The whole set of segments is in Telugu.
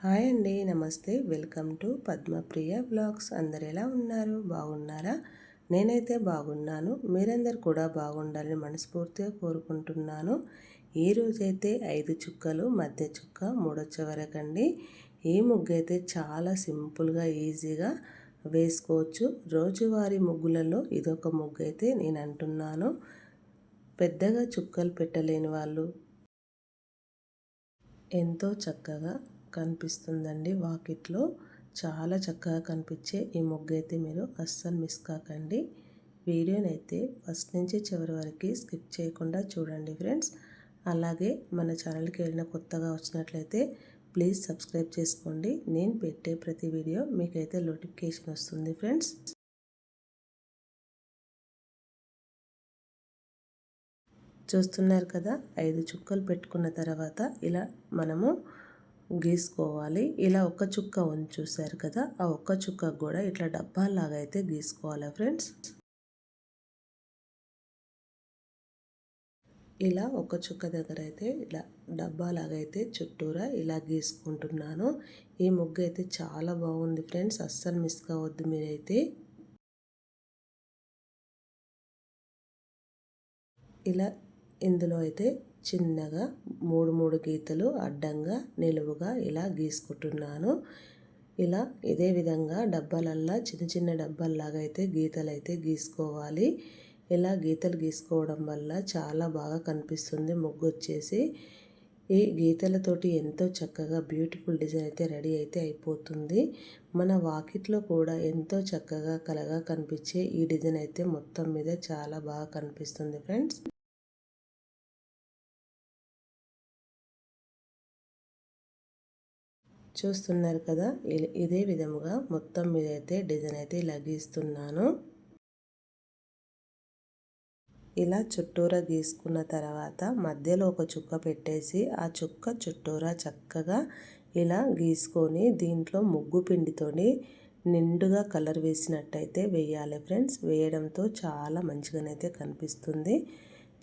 హాయ్ అండి, నమస్తే. Welcome to Padmapriya vlogs. అందరు ఎలా ఉన్నారు? బాగున్నారా? నేనైతే బాగున్నాను. మీరందరు కూడా బాగుండాలని మనస్ఫూర్తిగా కోరుకుంటున్నాను. ఈరోజైతే 5 చుక్కలు, మధ్య చుక్క, మూడొచ్చ వరకండి. ఈ ముగ్గు అయితే చాలా సింపుల్గా ఈజీగా వేసుకోవచ్చు. రోజువారీ ముగ్గులలో ఇదొక ముగ్గు అయితే నేను అంటున్నాను. పెద్దగా చుక్కలు పెట్టలేని వాళ్ళు ఎంతో చక్కగా కనిపిస్తుందండి. వాకిట్లో చాలా చక్కగా కనిపించే ఈ ముగ్గు అయితే మీరు అస్సలు మిస్ కాకండి. వీడియోనైతే ఫస్ట్ నుంచి చివరి వరకు స్కిప్ చేయకుండా చూడండి ఫ్రెండ్స్. అలాగే మన ఛానల్కి వెళ్ళిన కొత్తగా వచ్చినట్లయితే ప్లీజ్ సబ్స్క్రైబ్ చేసుకోండి. నేను పెట్టే ప్రతి వీడియో మీకైతే నోటిఫికేషన్ వస్తుంది ఫ్రెండ్స్. చూస్తున్నారు కదా, 5 చుక్కలు పెట్టుకున్న తర్వాత ఇలా మనము గీసుకోవాలి. ఇలా ఒక్క చుక్క చూసారు కదా, ఆ ఒక్క చుక్క కూడా ఇట్లా డబ్బాలాగా అయితే గీసుకోవాలి ఫ్రెండ్స్. ఇలా ఒక చుక్క దగ్గర అయితే ఇలా డబ్బాలాగా అయితే చుట్టూరా ఇలా గీసుకుంటున్నాను. ఈ ముగ్గు అయితే చాలా బాగుంది ఫ్రెండ్స్, అస్సలు మిస్ కావద్దు మీరైతే. ఇలా ఇందులో అయితే చిన్నగా మూడు గీతలు అడ్డంగా నిలువుగా ఇలా గీసుకుంటున్నాను. ఇలా ఇదే విధంగా డబ్బాలల్లా చిన్న చిన్న డబ్బాల్లాగా అయితే గీతలు అయితే గీసుకోవాలి. ఇలా గీతలు గీసుకోవడం వల్ల చాలా బాగా కనిపిస్తుంది ముగ్గు వచ్చేసి. ఈ గీతలతోటి ఎంతో చక్కగా బ్యూటిఫుల్ డిజైన్ అయితే రెడీ అయితే అయిపోతుంది. మన వాకిట్లో కూడా ఎంతో చక్కగా కలగా కనిపించే ఈ డిజైన్ అయితే మొత్తం మీద చాలా బాగా కనిపిస్తుంది ఫ్రెండ్స్. చూస్తున్నారు కదా, ఇదే విధముగా మొత్తం మీద అయితే డిజైన్ అయితే ఇలా గీస్తున్నాను. ఇలా చుట్టూరా గీసుకున్న తర్వాత మధ్యలో ఒక చుక్క పెట్టేసి ఆ చుక్క చుట్టూరా చక్కగా ఇలా గీసుకొని దీంట్లో ముగ్గు పిండితోని నిండుగా కలర్ వేసినట్టయితే వేయాలి ఫ్రెండ్స్. వేయడంతో చాలా మంచిగానైతే కనిపిస్తుంది.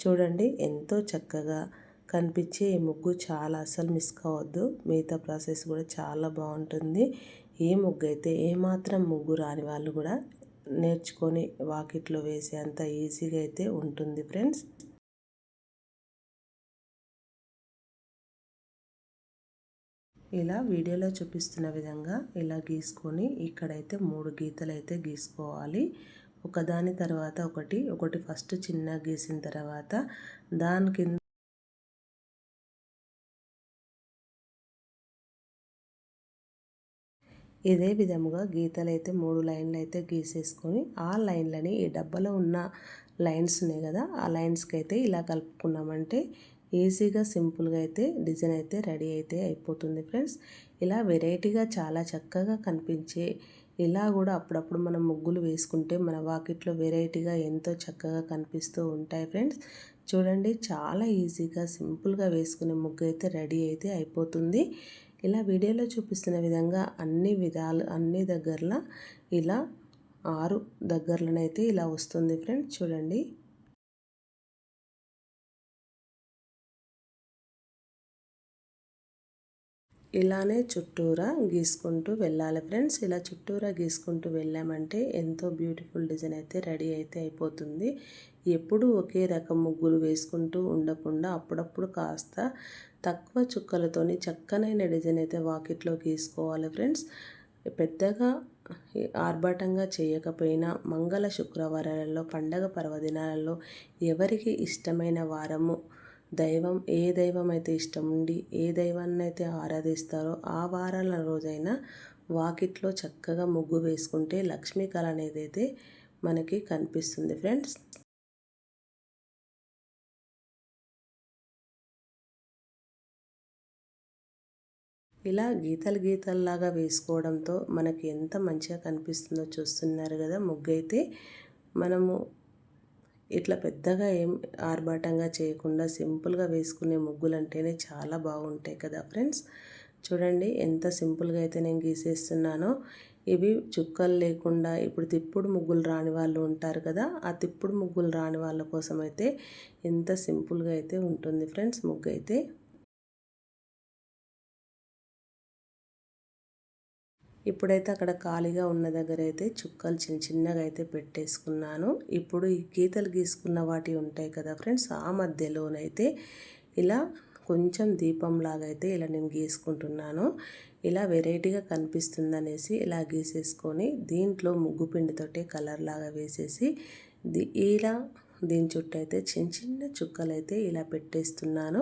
చూడండి ఎంతో చక్కగా కనిపించే ఈ ముగ్గు చాలా అసలు మిస్ కావద్దు. మిగతా ప్రాసెస్ కూడా చాలా బాగుంటుంది. ఈ ముగ్గు అయితే ఏమాత్రం ముగ్గు రాని వాళ్ళు కూడా నేర్చుకొని వాకిట్లో వేసే అంత ఈజీగా అయితే ఉంటుంది ఫ్రెండ్స్. ఇలా వీడియోలో చూపిస్తున్న విధంగా ఇలా గీసుకొని ఇక్కడైతే 3 గీతలు అయితే గీసుకోవాలి. ఒకదాని తర్వాత ఒకటి ఫస్ట్ చిన్న గీసిన తర్వాత దాని కింద ఇదే విధముగా గీతలు అయితే 3 లైన్లు అయితే గీసేసుకొని ఆ లైన్లని ఈ డబ్బాలో ఉన్న లైన్స్ ఉన్నాయి కదా, ఆ లైన్స్కి అయితే ఇలా కలుపుకున్నామంటే ఈజీగా సింపుల్గా అయితే డిజైన్ అయితే రెడీ అయితే అయిపోతుంది ఫ్రెండ్స్. ఇలా వెరైటీగా చాలా చక్కగా కనిపించే ఇలా కూడా అప్పుడప్పుడు మనం ముగ్గులు వేసుకుంటే మన వాకిట్లో వెరైటీగా ఎంతో చక్కగా కనిపిస్తూ ఉంటాయి ఫ్రెండ్స్. చూడండి, చాలా ఈజీగా సింపుల్గా వేసుకునే ముగ్గు అయితే రెడీ అయితే అయిపోతుంది. ఇలా వీడియోలో చూపిస్తున్న విధంగా అన్ని దగ్గరలో ఇలా 6 దగ్గరలోనైతే ఇలా వస్తుంది ఫ్రెండ్స్. చూడండి, ఇలానే చుట్టూరా గీసుకుంటూ వెళ్ళాలి ఫ్రెండ్స్. ఇలా చుట్టూరా గీసుకుంటూ వెళ్ళామంటే ఎంతో బ్యూటిఫుల్ డిజైన్ అయితే రెడీ అయితే అయిపోతుంది. ఎప్పుడూ ఒకే రకం ముగ్గులు వేసుకుంటూ ఉండకుండా అప్పుడప్పుడు కాస్త తక్కువ చుక్కలతోని చక్కనైన డిజైన్ అయితే వాకిట్లో గీసుకోవాలి ఫ్రెండ్స్. పెద్దగా ఆర్భాటంగా చేయకపోయినా మంగళ శుక్రవారాలలో పండగ పర్వదినాలలో ఎవరికి ఇష్టమైన వారము ఏ దైవం అయితే ఇష్టం ఉండి ఏ దైవాన్ని అయితే ఆరాధిస్తారో ఆ వారాల రోజైనా వాకిట్లో చక్కగా ముగ్గు వేసుకుంటే లక్ష్మీ కళ అనేది అయితే మనకి కనిపిస్తుంది ఫ్రెండ్స్. ఇలా గీతల్లాగా వేసుకోవడంతో మనకి ఎంత మంచిగా కనిపిస్తుందో చూస్తున్నారు కదా. ముగ్గు అయితే మనము ఇట్లా పెద్దగా ఏం ఆర్భాటంగా చేయకుండా సింపుల్గా వేసుకునే ముగ్గులు అంటేనే చాలా బాగుంటాయి కదా ఫ్రెండ్స్. చూడండి ఎంత సింపుల్గా అయితే నేను గీసేస్తున్నానో. ఇవి చుక్కలు లేకుండా ఇప్పుడు తిప్పుడు ముగ్గులు రాని వాళ్ళు ఉంటారు కదా, ఆ తిప్పుడు ముగ్గులు రాని వాళ్ళ కోసం అయితే ఎంత సింపుల్గా అయితే ఉంటుంది ఫ్రెండ్స్ ముగ్గు అయితే. ఇప్పుడైతే అక్కడ ఖాళీగా ఉన్న దగ్గర అయితే చుక్కలు చిన్న చిన్నగా అయితే పెట్టేసుకున్నాను. ఇప్పుడు ఈ గీతలు గీసుకున్న వాటి ఉంటాయి కదా ఫ్రెండ్స్, ఆ మధ్యలోనైతే ఇలా కొంచెం దీపంలాగా అయితే ఇలా నేను గీసుకుంటున్నాను. ఇలా వెరైటీగా కనిపిస్తుందనేసి ఇలా గీసేసుకొని దీంట్లో ముగ్గు పిండితోటి కలర్ లాగా వేసేసి ఇలా దీని చుట్టూ అయితే చిన్న చిన్న చుక్కలైతే ఇలా పెట్టేస్తున్నాను.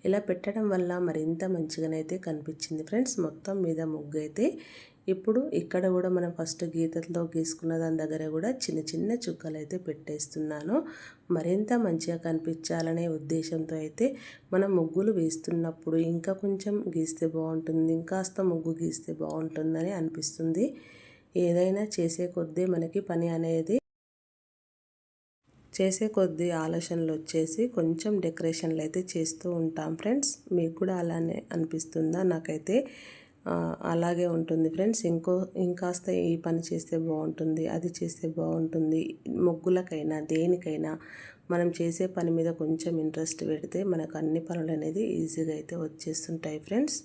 ఇలా పెట్టడం వల్ల మరింత మంచిగానైతే కనిపించింది ఫ్రెండ్స్ మొత్తం మీద ముగ్గు అయితే. ఇప్పుడు ఇక్కడ కూడా మనం ఫస్ట్ గీతతో గీసుకున్న దాని దగ్గర కూడా చిన్న చిన్న చుక్కలు అయితే పెట్టేస్తున్నాను. మరింత మంచిగా కనిపించాలనే ఉద్దేశంతో అయితే మనం ముగ్గులు వేస్తున్నప్పుడు ఇంకా కొంచెం గీస్తే బాగుంటుంది, ఇంకాస్త ముగ్గు గీస్తే బాగుంటుందని అనిపిస్తుంది. ఏదైనా చేసే కొద్దీ మనకి పని అనేది చేసే కొద్దీ ఆలోచనలు వచ్చేసి కొంచెం డెకరేషన్లు అయితే చేస్తూ ఉంటాం ఫ్రెండ్స్. మీకు కూడా అలానే అనిపిస్తుందా? నాకైతే అలాగే ఉంటుంది ఫ్రెండ్స్. ఇంకాస్త ఈ పని చేస్తే బాగుంటుంది, అది చేస్తే బాగుంటుంది. ముగ్గులకైనా దేనికైనా మనం చేసే పని మీద కొంచెం ఇంట్రెస్ట్ పెడితే మనకు అన్ని పనులు అనేది ఈజీగా అయితే వచ్చేస్తుంటాయి ఫ్రెండ్స్.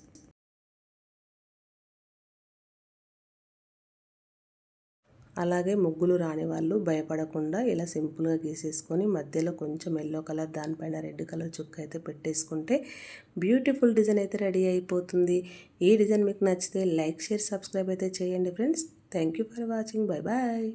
అలాగే ముగ్గులు రాని వాళ్ళు భయపడకుండా ఇలా సింపుల్గా గీసేసుకొని మధ్యలో కొంచెం ఎల్లో కలర్ దానిపైన రెడ్ కలర్ చుక్క అయితే పెట్టేసుకుంటే బ్యూటిఫుల్ డిజైన్ అయితే రెడీ అయిపోతుంది. ఈ డిజైన్ మీకు నచ్చితే లైక్, షేర్, సబ్స్క్రైబ్ అయితే చేయండి friends. Thank you for watching. Bye bye.